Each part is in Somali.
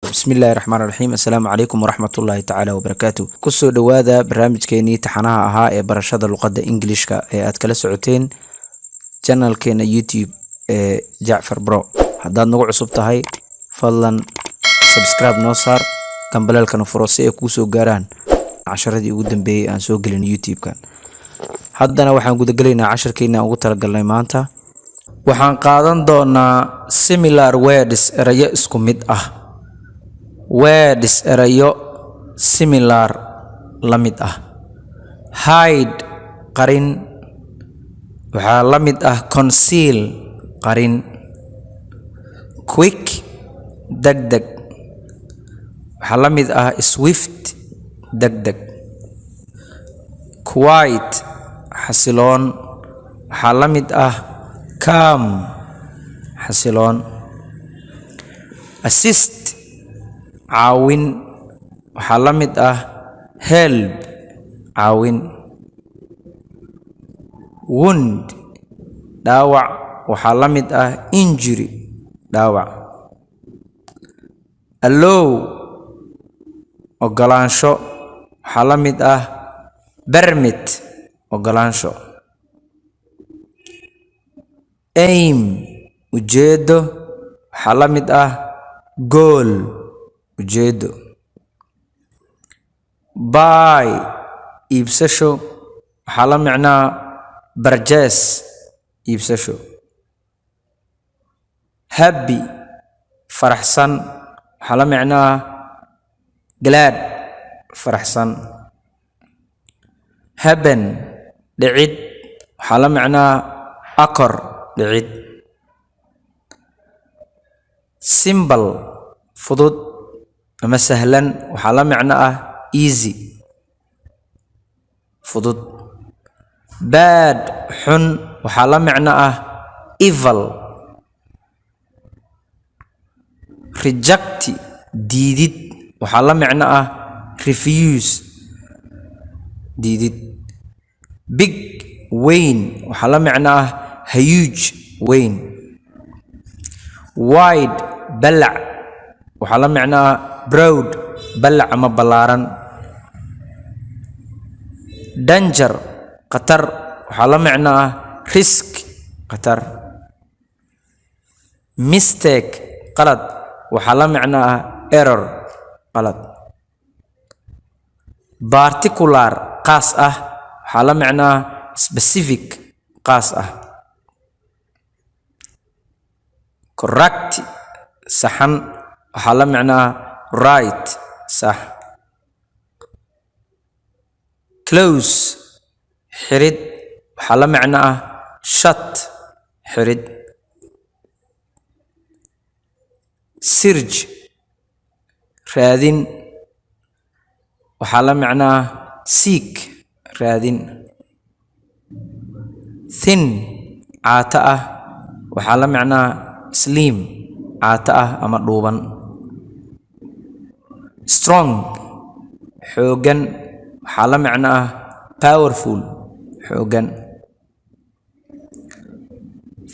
بسم الله الرحمن الرحيم السلام عليكم ورحمة الله تعالى وبركاته كسو دوادا برنامج كيني تحناها اها برشاد اللغة انجليشكا اتكلا سعوتين channel كينا يوتيوب جعفر برو هداد نوع عصوب تهي فضلا سبسكرايب نوصار كمبلال كانوا فروسي كوسو غاران عشرة دي قدام بي ان سوق لين يوتيوب كان هدانا waxaan guda galeynaa casharkeena ugu talagalnay maanta waxaan qaadan doonaa similar words erayo isku mid ah words erayo similar la mid ah hide qarin waxa la mid ah conceal qarin quick degdeg waxa la mid ah swift degdeg quiet xasiloon waxa la mid ah calm xasiloon assist caawin waxa la mid ah help caawin wound dhaawac waxa la mid ah injury dhaawac allow ogolaansho waxa la mid ah permit ogolaansho aim ujeedo waxa la mid ah goal ujeedo buy iibsasho waxa la macnaa purchase iibsasho happy faraxsan waxa la macnaa glad faraxsan happen dhicid waxa la macnaa occur dhicid simple fudud ama sahlan waxa la macnaa ah easy fudud bad xun waxa la macnaa ah evil reject diidid waxa la macnaa ah refuse diidid big weyn waxa la macnaa ah huge weyn wide balac waxa la macnaa broad balac ama balaaran danger qatar waxa la macnaa ah risk qatar mistake qalad waxa la macnaa ah error qalad particular qaas ah waxa la macnaa specific qaas ah correct saxan waxa la macnaa right sax close xirid waxa la macnaa ah shut xirid search raadin waxa la macnaa seek raadin thin caata ah waxa la macnaa slim caata ah ama dhuuban strong xoogan waxa la macnaa ah powerful xoogan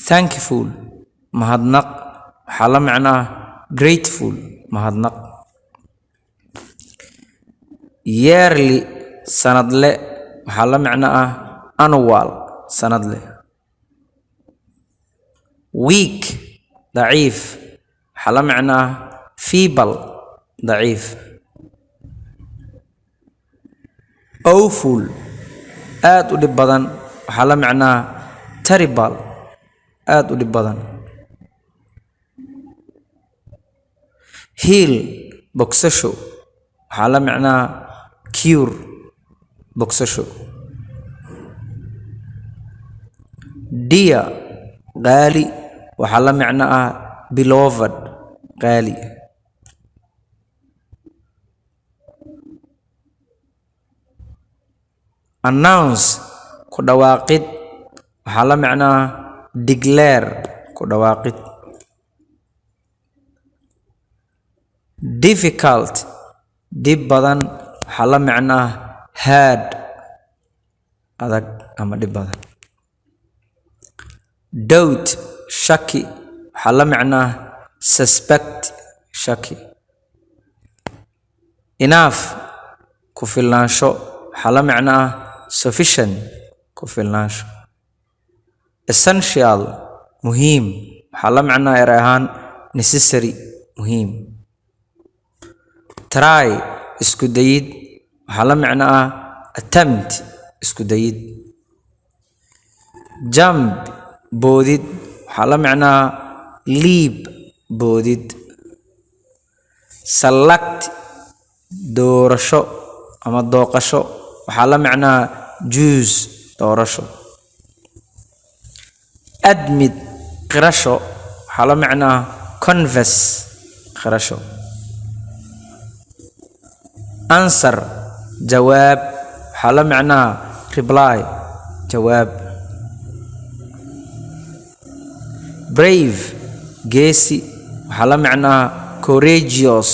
thankful mahadnaq waxa la macnaa grateful mahadnaq yearly sanadle waxa la macnaa ah annual sanadle weak ضعيف waxa la macnaa ah feeble ضعيف awful aad u dhib badan waxa la macnaa terrible aad u dhib badan heal bogsasho waxa la macnaa cure bogsasho dear qaali waxa la macnaa ah beloved qaali announce ku dhawaaqid waxa la macnaa declare ku dhawaaqid difficult dib badan waxa la macnaa hard adag ama dhib badan doubt shaki waxa la macnaa suspect shaki enough kufilnaansho waxaa la macno ah sufficient kufilnaansho. Essential muhiim waxaa la macno ah eray ahaan necessary muhiim. Try isku dayid waxaa la macno ah attempt isku dayid. Jump boodid waxaa la macno ah leap boodid. Select doorasho ama dooqasho waxaa la macno ah choose doorasho. Admit qirasho waxaa la macno ah confess qirasho. Answer jawaab waxaa la macno ah reply jawaab. Brave geesi waxaa la macno ah courageous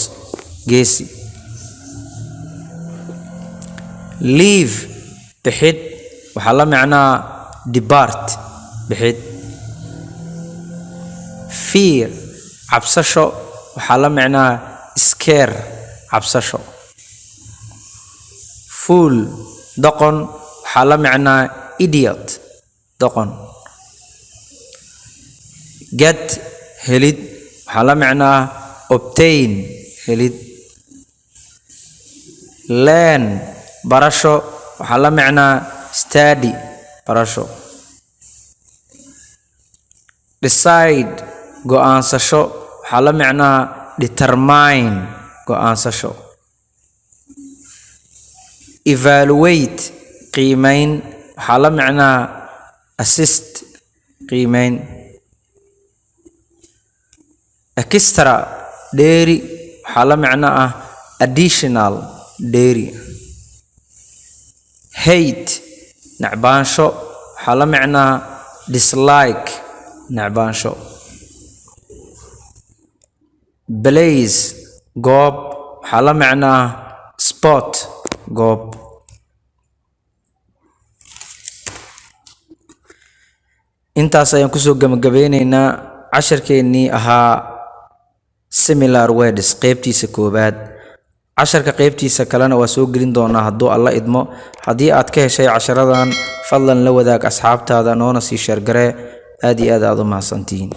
geesi. Leave bixid waxaa la macno ah depart bixid. Fear cabsasho waxaa la macno ah scare cabsasho. Fool doqon waxaa la macno ah idiot doqon. Get helid waxaa la macno ah obtain helid. Learn barasho waxaa la macno ah study barasho. Decide go'aansasho waxaa la macno ah determine go'aansasho. Evaluate qiimeyn waxaa la macno ah assist qiimeyn. Extra dheeri waxaa la macno ah additional dheeri. Hate necbaansho waxaa la macno ah dislike necbaansho. Place goob waxaa la macno ah spot goob. Intaas ayaan kusoo gabagabeyneynaa casharkeennii ahaa similar words qaybtiisa koowaad. casharka qaybtiisa kalena waa soo gelin doonaa hadduu alla idmo. haddii aad ka heshay casharadan fadlan la wadaag asxaabtaada noona sii sheergaree. aad iyo aad u mahadsantihiin.